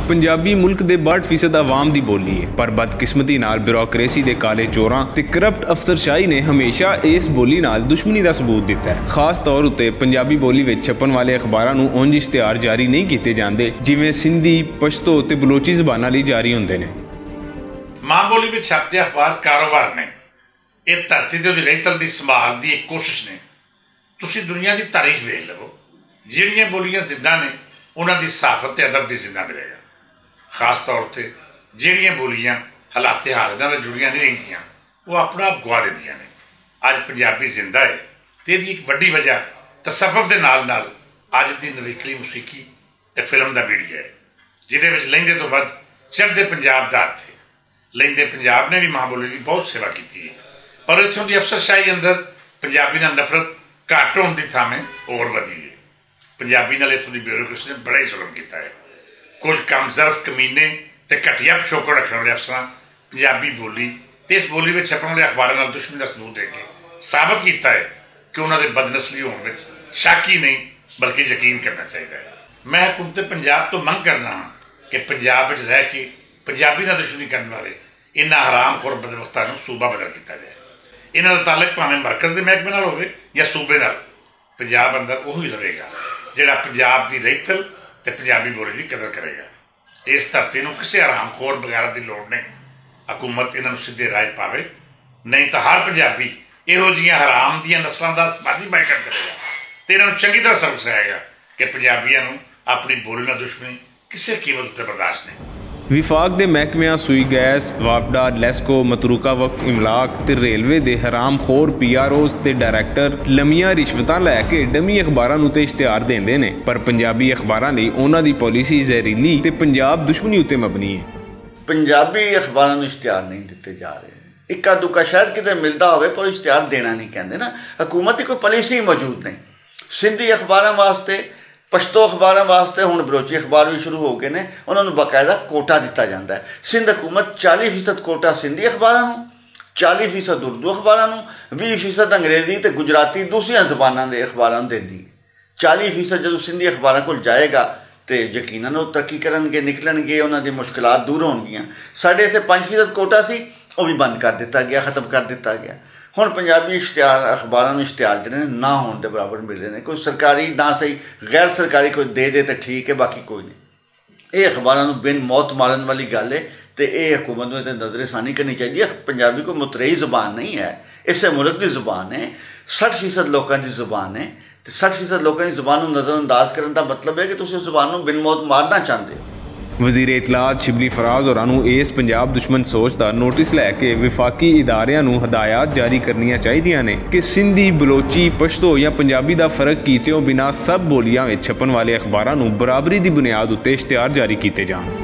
पंजाबी मुल्क दे 62% आवाम दी बोली है, पर बदकिस्मती नाल ब्यूरोक्रेसी दे काले चोरां ते करप्ट अफसरशाही ने हमेशा इस बोली नाल दुश्मनी दा सबूत दिता है। खास तौर उत्ते पंजाबी बोली विच छपन वाले अखबारां नूं उंज इश्तिहार जारी नहीं कीते जांदे जिवें सिंधी, पश्तो ते बलोची ज़बानां लई जारी हुंदे ने। मां बोली विच छपदे अखबार कारोबार ने, इह धरती ते उहदी रहतल दी संभाल दी एक कोशिश ने। तुसीं दुनिया दी तारीख वेख लवो, जिहड़ियां बोलियां जिंदा ने उन्हां दी सहाफत ते अदब भी जिंदा मिलेगा। खास तौर पर ਜਿਹੜੀਆਂ ਬੋਲੀਆਂ ਹਾਲਾਤ ਹਾਲ ਨਾਲ ਜੁੜੀਆਂ नहीं ਰਹਿੰਦੀਆਂ वो अपना आप गवा ਦਿੰਦੀਆਂ ਨੇ। ਅੱਜ ਪੰਜਾਬੀ ਜ਼ਿੰਦਾ है ਤੇ ਇਹਦੀ ਇੱਕ ਵੱਡੀ ਵਜ੍ਹਾ ਤਸੱਵੁਫ ਦੇ ਨਾਲ ਨਾਲ ਅੱਜ ਦੀ ਨਵੇਕਲੀ ਮੌਸੀਕੀ ਤੇ ਫਿਲਮ ਦਾ ਮੀਡੀਆ ਹੈ, ਜਿਹਦੇ ਵਿੱਚ ਲਹਿੰਦੇ ਤੋਂ ਵੱਧ ਚੜ੍ਹਦੇ ਪੰਜਾਬ ਦਾ ਹੱਥ ਹੈ। ਲਹਿੰਦੇ ਪੰਜਾਬ ਨੇ ਵੀ ਮਾਂ ਬੋਲੀ ਦੀ ਬਹੁਤ ਸੇਵਾ ਕੀਤੀ ਹੈ, ਪਰ ਇੱਥੋਂ ਦੀ ਅਫਸਰਸ਼ਾਹੀ ਅੰਦਰ ਪੰਜਾਬੀ ਨਾਲ ਨਫ਼ਰਤ ਘੱਟ ਹੋਣ ਦੀ ਥਾਂ ਹੋਰ ਵਧੀ ਹੈ। ਪੰਜਾਬੀ ਨਾਲ ਇੱਥੋਂ ਦੀ ਬਿਊਰੋਕ੍ਰੇਸੀ ਨੇ ਬੜਾ ਹੀ ਜ਼ੁਲਮ ਕੀਤਾ ਹੈ। कुछ कमजरफ कमीने ते घटिया पिछोकड़ रखने वाले अफसर पंजाबी बोली ते इस बोली में छपन वाले अखबारों नाल दुश्मनी का सबूत देके साबित किया है कि उन्होंने बदनस्ली होने में शक ही नहीं बल्कि यकीन करना चाहिए है। मैं हुकूमत पंजाब तो मंग करना हाँ कि पंजाब में रह के पंजाबी नाल दुश्मनी करने वाले इन्हां हरामखोर बदबख्तां नूं सूबा बदल किया जाए। इन्हां दा ताल्लुक भावें मरकज़ के महकमे नाल होवे या सूबे नाल, पंजाब अंदर उही रहेगा जिहड़ा पंजाब की रहतल ते पंजाबी बोली की कदर करेगा। इस धरती को किसी हरामखोर बगैरत की लोड़ नहीं। हुकूमत इन्हों सीधे राह पावे, नहीं तो हर पंजाबी इहो जिहियां हराम दियां नस्लों का समाजी बाइकाट करेगा तो इन्हों चंगी तरह सबक सिखाएगा कि पंजाबियों नूं अपनी बोली नाल दुश्मनी किसी कीमत उत्ते बर्दाश्त नहीं। विफाक दे महकमियां सूई गैस, वापडा, लैस्को, मतरूका वक्फ इमलाक ते रेलवे दे हराम खोर PROs ते डायरैक्टर लमियां रिश्वतां लैके डमी अखबारां नूं ते इश्तिहार देंदे ने, पर पंजाबी अखबारां लई उन्हां दी पॉलिसी जहरीली ते पंजाब दुश्मनी उत्ते मबनी है। पंजाबी अखबारां नूं इश्तिहार नहीं दिते जा रहे। इक्का दुक्का शायद किते मिलदा होवे पर इश्तिहार देना नहीं कहंदे ना। हुकूमत दी कोई पॉलिसी मौजूद नहीं। सिंधी अखबारां वास्ते, पश्तो अखबारों वास्ते हुण बलोची अखबार भी शुरू हो गए हैं, उन्होंने बाकायदा कोटा दिता जाता है। सिंध हुकूमत 40% कोटा सिंधी अखबारों, 40% उर्दू अखबारों, 20% अंग्रेजी तो गुजराती दूसरिया जबानों के अखबारों देती है। 40% जो सिंधी अखबारों को जाएगा तो यकीनन वो तरक्की करनगे, निकलणगे, उन्होंने मुश्किलात दूर होणगियां। साढ़े इत्थे 5% कोटा सी वो भी बंद कर दिता गया, खत्म कर दिता गया। हुण पंजाबी इश्तिहार अखबारों इश्तिहार जिहड़े ना होने के बराबर मिल रहे हैं। कोई सरकारी ना सही गैर सरकारी कोई दे तो ठीक है, बाकी कोई नहीं। ये अखबारों बिन मौत मारन वाली गल है तो यह हुकूमत में नज़रसानी करनी चाहिए। पंजाबी कोई मुतरई ज़ुबान नहीं है, इस मुल्क की ज़ुबान है। 60% लोगों की ज़ुबान है तो 60% लोगों की ज़ुबान नज़रअंदाज करने का मतलब है कि तुम उस ज़ुबान को बिन मौत मारना चाहते हो। वज़ीर इतलात शिबली फराज होरां नूं इस पंजाब दुश्मन सोच का नोटिस लैके विफाकी इदारियां नूं हदायत जारी करनियां चाहिदियां ने कि सिंधी, बलोची, पश्तो या पंजाबी का फर्क कीते बिना सब बोलियां विच छपन वाले अखबारां नूं बराबरी की बुनियाद उत्ते इश्तिहार जारी किए जाण।